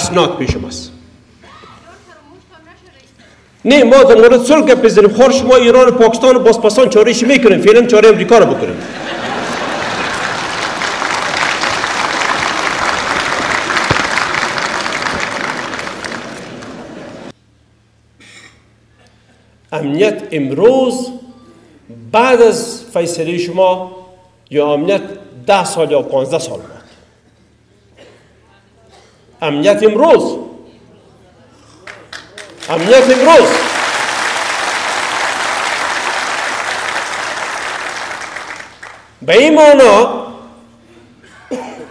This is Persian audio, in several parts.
ترسناک پیش ماست. نه ما در مورد صلح گپ بزنیم. خور شما ایران و پاکستان و بازپسان چارهش میکنیم، فعلا چاره امریکا رو بکنیم. امنیت امروز بعد از فیصله شما یا امنیت 10 سال یا 15 سال بعد. امنیت امروز به این معنا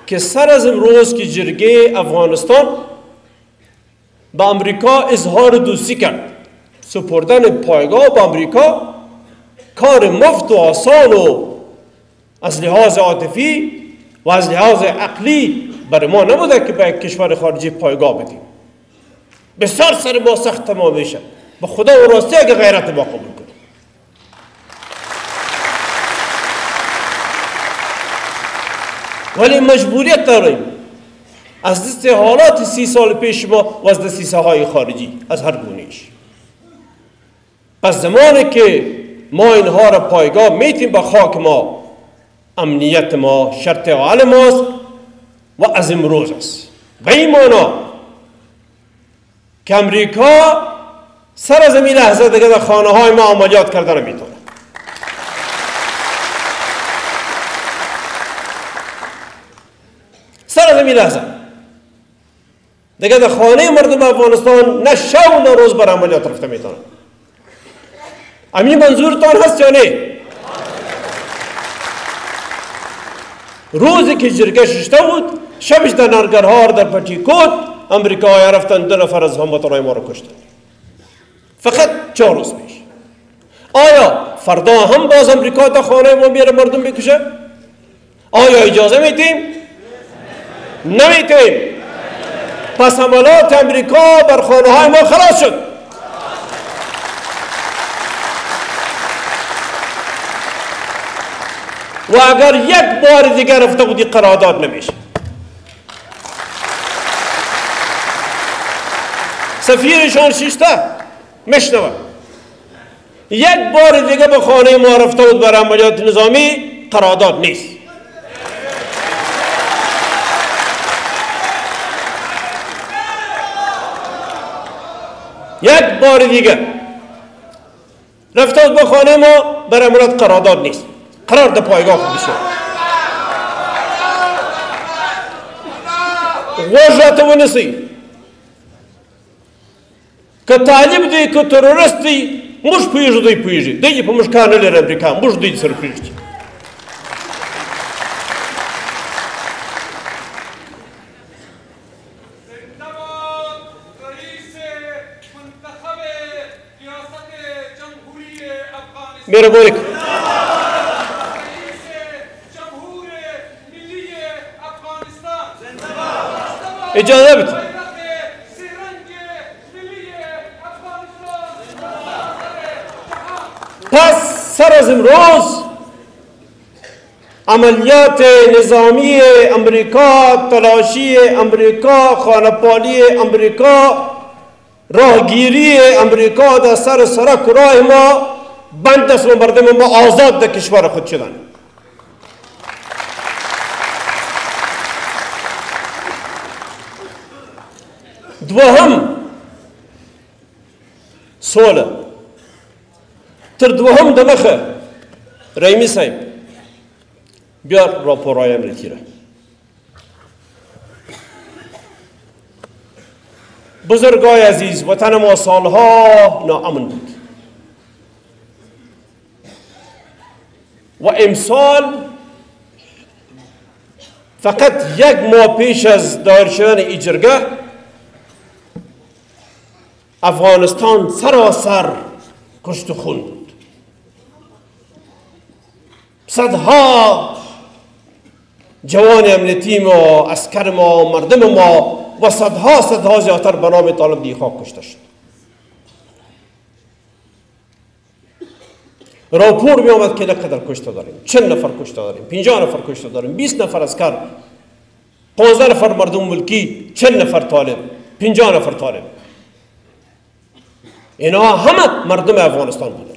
که سر از امروز که جرگه افغانستان به امریکا اظهار دوستی کرد، سپردن پایگاه به امریکا کار مفت و آسان و از لحاظ عاطفی و از لحاظ عقلی برای ما نبوده که به کشور خارجی پایگاه بدیم. بسیار سر ما سخت تمام میشه. به خدا و راستی اگه غیرت ما قبول کنیم. ولی مجبوریت داریم از دست حالات 30 سال پیش ما و از دستیسه های خارجی از هر گونه‌ایش. پس زمانی که ما اینها را پایگاه میتیم به خاک ما، امنیت ما شرط اول ماست و از امروز است. به این معنا که امریکا سر از این لحظه دیگه در خانه های ما عملیات کردن میتونه. سر از این لحظه دیگه در خانه مردم افغانستان نه شب و نه روز بر عملیات رفته میتونه. امین منظورتان هست یا نه؟ روزی که جرگه ششته بود، شبش در نرگرهار در پتیکوت امریکایی رفتن 2 نفر از هموطنان ما رو کشتن. فقط 4 روز پیش. آیا فردا هم باز امریکا در خانه ما میره مردم بکشه؟ آیا اجازه میتیم؟ نمیتیم. پس حملات امریکا بر خانه های ما خلاص شد. و اگر یک بار دیگر رفته بودی قرارداد نمیشه. سفیرشان شیشته میشنوه یک بار دیگه به خانه ما رفته بود برای عملیات نظامی، قرارداد نیست. یک بار دیگه رفته بود به خانه ما برای عملیات، قرارداد نیست. قرار در پایگاه خود بشه. غوش را تو ونسی که طالب دی که تروریست دی موش پیژو دی پیژی دیگه په موش کار نه لري امریکا موش دی سره پیژي. میره بوریک اجازه بده. پس سر از امروز عملیات نظامی امریکا، تلاشی امریکا، خانه‌پالی امریکا، راهگیری امریکا در سر سرک راه ما بند است و مردم ما آزاد در کشور خود شدن. دوهم سوال تر دوهم دمخه رحیمی صاحب بیار راپورای امریکی را. بزرگای عزیز، وطن ما سالها ناامن بود و امسال فقط 1 ماه پیش از دایر شدن این جرگه افغانستان سراسر کشت و خون بود. صدها جوان امنیتی ما، عسکر ما، مردم ما و صدها زیادتر به نام طالب دی خاک کشته شد. راپور می آمد که قدر کشته داریم، 40 نفر کشته داریم، 50 نفر کشته داریم، 20 نفر عسکر، 15 نفر مردم ملکی، 40 نفر طالب. 50 نفر طالب. اینا همه مردم افغانستان بودن.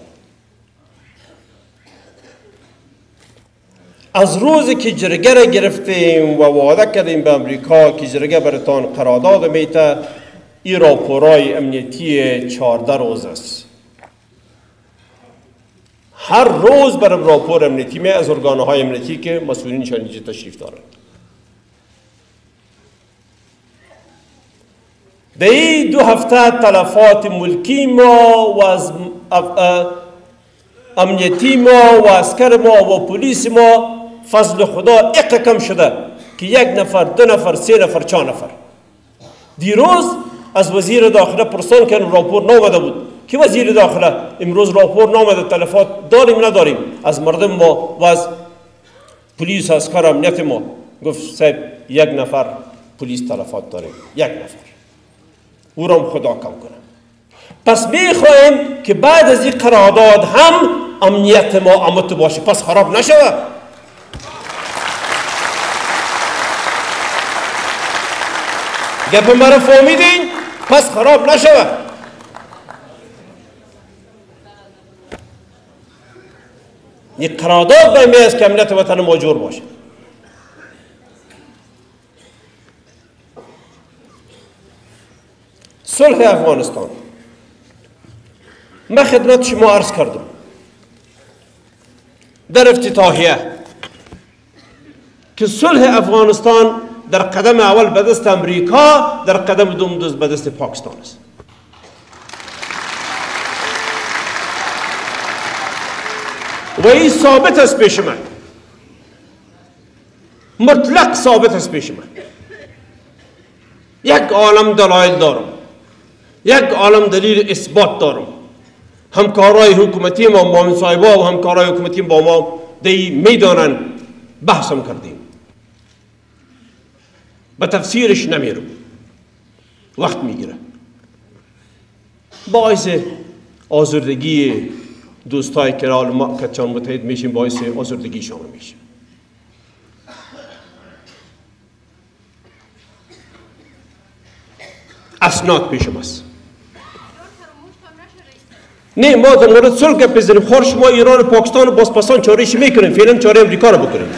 از روزی که جرگه را گرفتیم و وعده کردیم به امریکا که جرگه براتان قرارداد میته، این راپورای امنیتی 14 روز است. هر روز برای راپور امنیتی می از ارگانهای امنیتی که مسئولینشان اینجا تشریف دارند. در این 2 هفته تلفات ملکی ما و از امنیتی ما و عسکر ما و پلیس ما فضل خدا اقا کم شده که 1 نفر 2 نفر 3 نفر 4 نفر. دیروز از وزیر داخله پرسان کردن راپور نامده بود که وزیر داخله امروز راپور نامده، تلفات داریم نداریم از مردم ما و از پلیس عسکر امنیت ما. گفت صاحب 1 نفر پلیس تلفات داریم، 1 نفر، او را خدا کم کنه. پس میخواهیم که بعد از این قرارداد هم امنیت ما امت باشه، پس خراب نشوه. گپ مرا فهمیدین؟ پس خراب نشوه. این قرارداد به میز که امنیت وطن ما جور باشه. صلح افغانستان، من خدمت شما عرض کردم در افتتاحیه که صلح افغانستان در قدم اول به دست امریکا، در قدم دوم به دست پاکستان است. و این ثابت است پیش من، مطلق ثابت است پیش من. یک عالم دلایل دارم، یک عالم دلیل اثبات دارم. همکارای حکومتی ما، معاون صاحبا و همکارای حکومتی با ما دی میدانن، بحثم کردیم، به تفسیرش نمیرم، وقت میگیره. باعث آزردگی دوستای که ما کچان متحد میشیم، باعث آزردگی شما میشه. اسناد پیش ماست. نه ما در مورد صلح گپ بزنیم، خور شما ایران و پاکستان و بازپسان چارهش میکنیم، فعلا چاره امریکا رو بکنیم.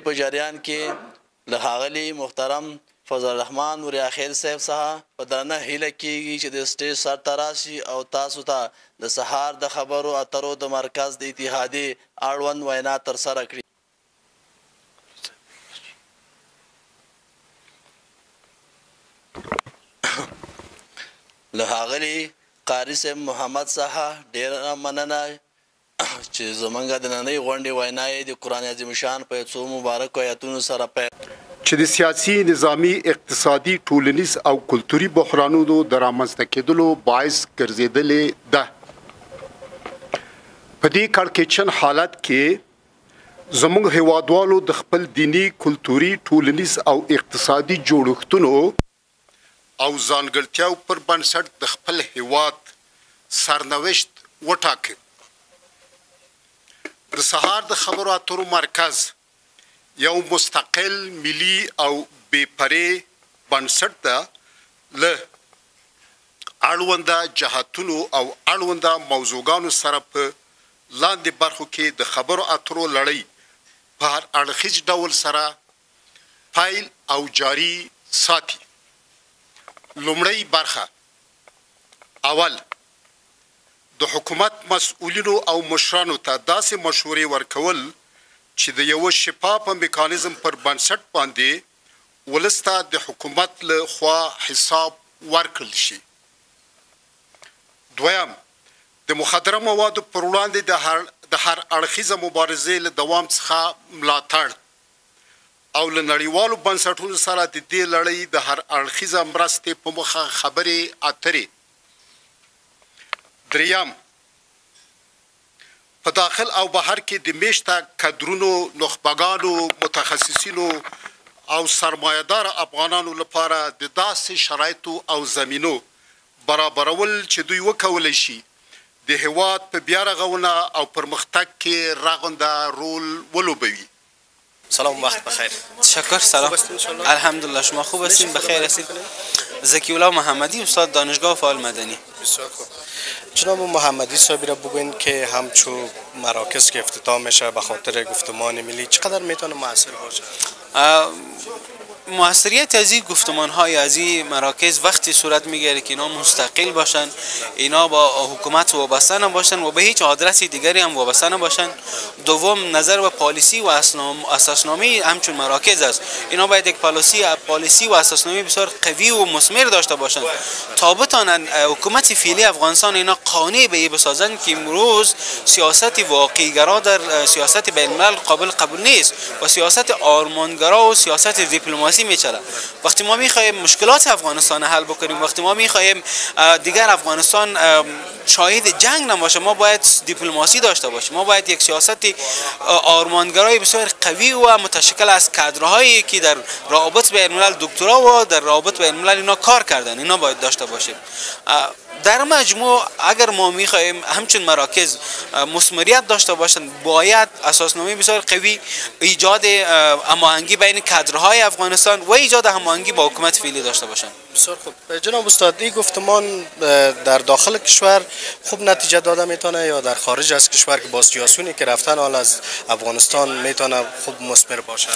په جریان کې له ښاغلي محترم فضل الرحمن نوري خیل صاحب څخه په درنه هیله کیږي چې د سټیج سر ته راشي او تاسو ته د سهار د خبرو اترو د مرکز د اتحادیې اړوند وینا ترسره کړي. له ښاغلي قاري صاحب محمد څخه ډېره مننه چې زمونږ د نننۍ غونډې وینا یې د قرآن عظیم شان په څو مبارکو آیتونو سره پیل چې د سیاسي، نظامي، اقتصادي، ټولنیز او کلتوري بحرانونو د رامنځته کېدلو باعث ګرځېدلې ده. په دې کړکېچن حالت کې زموږ هیوادوالو د خپل دیني، کلتوري، ټولنیز او اقتصادي جوړښتونو او ځانګړتیاو پر بنسټ د خپل هیواد سرنوشت وټاکه. د سهار د خبرو اترو مرکز یو مستقل ملي او بې پرې بنسټ ده له اړونده جهتونو او اړونده موضوعګانو سره په لاندې برخو کې د خبرو اترو لړۍ په هر اړخیز ډول سره فایل او جاری ساتي. لومړی برخه، اول د حکومت مسؤلینو او مشرانو ته داسې مشورې ورکول چې د یو شفاف میکانیزم پر بنسټ باندې ولس ته د حکومت له خوا حساب ورکړل شي. دویم، د مخدره موادو پر وړاندې د هر اړخیزه مبارزې له دوام څخه ملاتړ او له نړیوالو بنسټونو سره د دې لړۍ د هر اړخیزه مرستې په موخه خبرې اترې. دریم، په داخل او بهر کې د میشته کدرونو، نخبګانو، متخصصینو او سرمایه‌دار افغانانو لپاره د داسې شرایطو او زمینو برابرول چې دوی وکولی شي د هیواد په بیا رغونه او پرمختګ کې راغونده رول ولوبوي. سلام، وقت بخیر. تشکر. سلام، الحمدلله. شما خوب هستین؟ بخیر هستید؟ زکی الله محمدی، استاد دانشگاه فعال مدنی. بسیار خوب. جناب محمدی صاحبی را بگوین که همچون مراکز که افتتاح میشه به خاطر گفتمان ملی چقدر میتونه موثر باشه؟ موثریت از این گفتمان های از این مراکز وقتی صورت میگیره که اینا مستقل باشن، اینا با حکومت وابسته نباشن و به هیچ آدرسی دیگری هم وابسته نباشن. دوم، نظر و پالیسی و اساسنامه همچون مراکز است. اینا باید یک پالیسی و اساسنامه بسیار قوی و مثمر داشته باشن تا بتونن حکومت فعلی افغانستان اینا قانع به این بسازن که امروز سیاست واقعی‌گرا در سیاست بین الملل قابل قبول نیست و سیاست آرمانگرا و سیاست دیپلماسی میچره. وقتی ما میخوایم مشکلات افغانستان حل بکنیم، وقتی ما میخوایم دیگر افغانستان شاهد جنگ نباشه، ما باید دیپلماسی داشته باشیم. ما باید یک سیاست آرمانگرای بسیار قوی و متشکل از کادرهایی که در روابط بین الملل دکترا و در روابط بین الملل اینا کار کردن، اینا باید داشته باشیم. در مجموع اگر ما میخوایم همچون مراکز مثمریت داشته باشند، باید اساسنامه بسیار قوی، ایجاد هماهنگی بین کادرهای افغانستان و ایجاد هماهنگی با حکومت فعلی داشته باشند. بسیار خوب. جناب استاد، این گفتمان در داخل کشور خوب نتیجه داده میتونه یا در خارج از کشور که با سیاسیونی که رفتن حال از افغانستان میتونه خوب مثمر باشه؟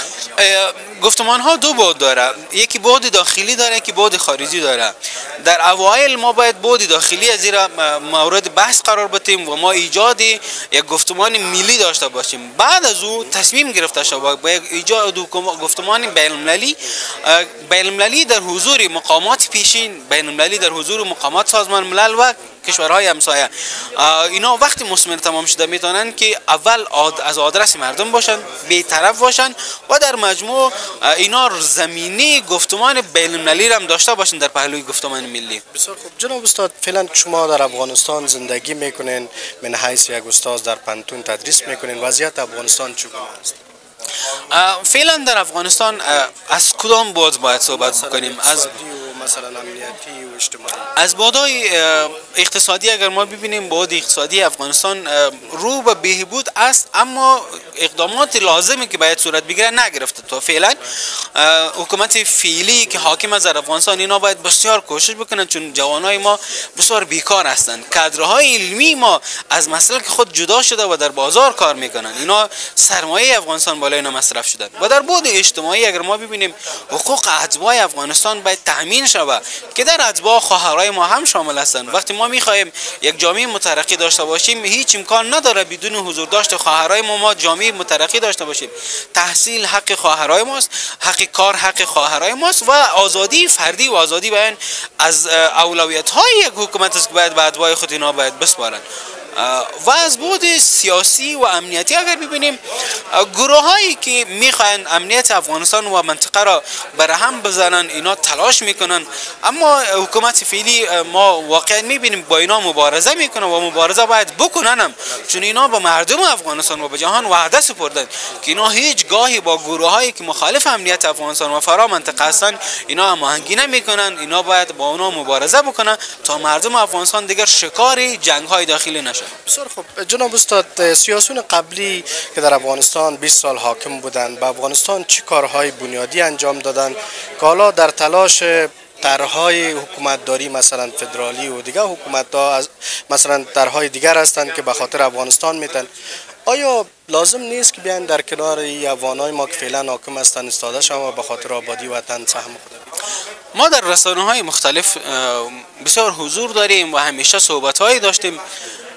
گفتمان ها دو بعد داره، یکی بعد داخلی داره، یکی بعد خارجی داره. در اوایل ما باید بعد داخلی از زیرا مورد بحث قرار بدیم و ما ایجاد یک گفتمان ملی داشته باشیم. بعد از او تصمیم گرفته شود با ایجاد گفتمان بین المللی در حضور مقامات پیشین، بین المللی در حضور مقامات سازمان ملل و کشورهای همسایه. اینا وقتی مثمر تمام شده میتونن که اول از آدرس مردم باشن، بی‌طرف باشن و در مجموع اینا زمینه گفتمان بین المللی را هم داشته باشن در پهلوی گفتمان ملی. بسیار خوب. جناب استاد، فعلا شما در افغانستان زندگی میکنین، من حیث یک استاد در پانتون تدریس میکنین، وضعیت افغانستان چگونه است؟ فعلا در افغانستان از کدام بعد باید صحبت بکنیم؟ از مثلا امنیتی و اجتماعی. از بعدهای اقتصادی اگر ما ببینیم، بعد اقتصادی افغانستان رو به بهبود است، اما اقدامات لازمی که باید صورت بگیره نگرفته تا فعلا. حکومت فعلی که حاکم از افغانستان اینا باید بسیار کوشش بکنن، چون جوانای ما بسیار بیکار هستند. کادرهای علمی ما از مسلک خود جدا شده و در بازار کار میکنن. اینا سرمایه افغانستان بالای اینا مصرف شدن. و در بعد اجتماعی اگر ما ببینیم، حقوق اتباع افغانستان باید تامین شود که در اتباع خواهرای ما هم شامل هستند. وقتی ما میخوایم یک جامعه مترقی داشته باشیم، هیچ امکان نداره بدون حضور داشت خواهرای ما جامعه مترقی داشته باشیم. تحصیل حق خواهرای ماست، حق کار حق خواهرای ماست و آزادی فردی و آزادی بیان از اولویت های یک حکومت است که باید به اتباع خود اینا باید بسپارند. و از بعد سیاسی و امنیتی اگر ببینیم، گروه هایی که میخواین امنیت افغانستان و منطقه را برهم بزنن اینا تلاش میکنن، اما حکومت فعلی ما واقعا میبینیم با اینا مبارزه میکنن و مبارزه باید بکنن، چون اینا به مردم افغانستان و به جهان وعده سپردن که اینا هیچ گاهی با گروه هایی که مخالف امنیت افغانستان و فرا منطقه هستن اینا هماهنگی نمیکنن. اینا باید با اونا مبارزه بکنن تا مردم افغانستان دیگر شکار جنگ های داخلی نشن. بسیار خوب. جناب استاد، سیاسیون قبلی که در افغانستان 20 سال حاکم بودند، به افغانستان چه کارهای بنیادی انجام دادند که حالا در تلاش طرحهای حکومتداری مثلا فدرالی و دیگر حکومت‌ها مثلا طرحهای دیگر هستند که به خاطر افغانستان میتن؟ آیا لازم نیست که بیان در کنار افغانای ما که فعلا حاکم هستند استاده شوند و به خاطر آبادی وطن سهم خود؟ ما در رسانه‌های مختلف بسیار حضور داریم و همیشه صحبت‌هایی داشتیم.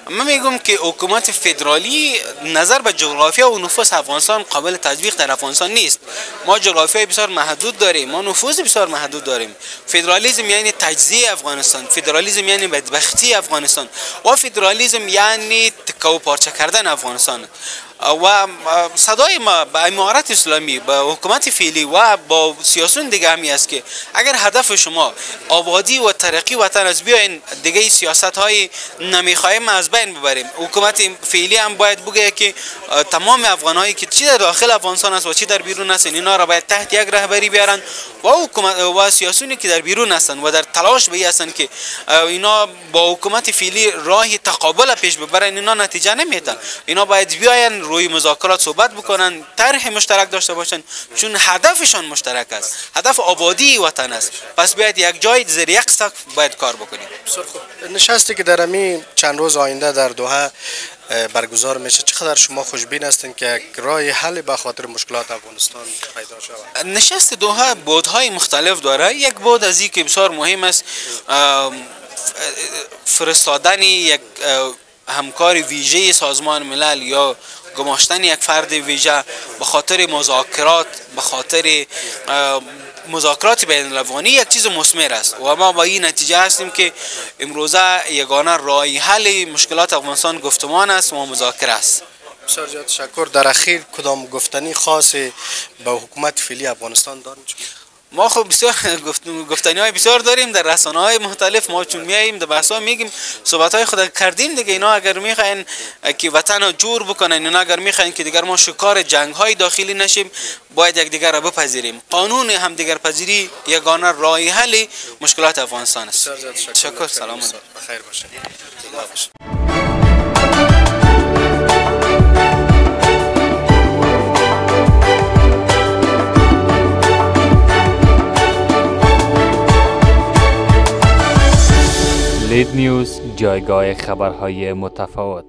من میگم که حکومت فدرالی نظر به جغرافیا و نفوذ افغانستان قابل تطبیق در افغانستان نیست. ما جغرافیای بسیار محدود داریم، ما نفوذ بسیار محدود داریم. فدرالیسم یعنی تجزیه افغانستان، فدرالیسم یعنی بدبختی افغانستان و فدرالیسم یعنی تکه و پارچه کردن افغانستان. و صدای ما به امارت اسلامی، به حکومت فعلی و با سیاسیون دیگه همی است که اگر هدف شما آبادی و ترقی وطن است، بیاین دیگه سیاست های نمیخوایم از بین ببریم. حکومت فعلی هم باید بگه که تمام افغان هایی که چی در داخل افغانستان است و چی در بیرون است اینا را باید تحت یک رهبری بیارن و حکومت و سیاسیونی که در بیرون هستند و در تلاش به هستند که اینا با حکومت فعلی راه تقابل پیش ببرن، اینا نتیجه نمیده. اینا باید بیاین روی مذاکرات صحبت بکنن، طرح مشترک داشته باشن، چون هدفشان مشترک است، هدف آبادی وطن است. پس باید یک جای زیر یک سقف باید کار بکنیم. نشستی که در امی چند روز آینده در دوحه برگزار میشه، چقدر شما خوشبین هستین که راه حل به خاطر مشکلات افغانستان پیدا شود؟ نشست دوحه بعدهای مختلف داره. یک بعد از این که بسیار مهم است فرستادن یک همکار ویژه سازمان ملل یا گماشتن یک فرد ویژه به خاطر مذاکرات، به خاطر مذاکرات بین الافغانی یک چیز مثمر است و ما با این نتیجه هستیم که امروزه یگانه راه حل مشکلات افغانستان گفتمان است و مذاکره است. بسیار زیاد تشکر. در اخیر کدام گفتنی خاصی به حکومت فعلی افغانستان دارید؟ ما خب بسیار گفتنی های بسیار داریم در رسانه های مختلف. ما چون میاییم در بحث ها میگیم، صحبت های خود کردیم دیگه. اینا اگر میخواین که وطن رو جور بکنن، اینا اگر میخواین که دیگر ما شکار جنگ های داخلی نشیم، باید یک دیگر را بپذیریم. قانون همدیگر پذیری یگانه راه حل مشکلات افغانستان است. تشکر. سلام. بخیر باشید. لید نیوز، جایگاه خبرهای متفاوت.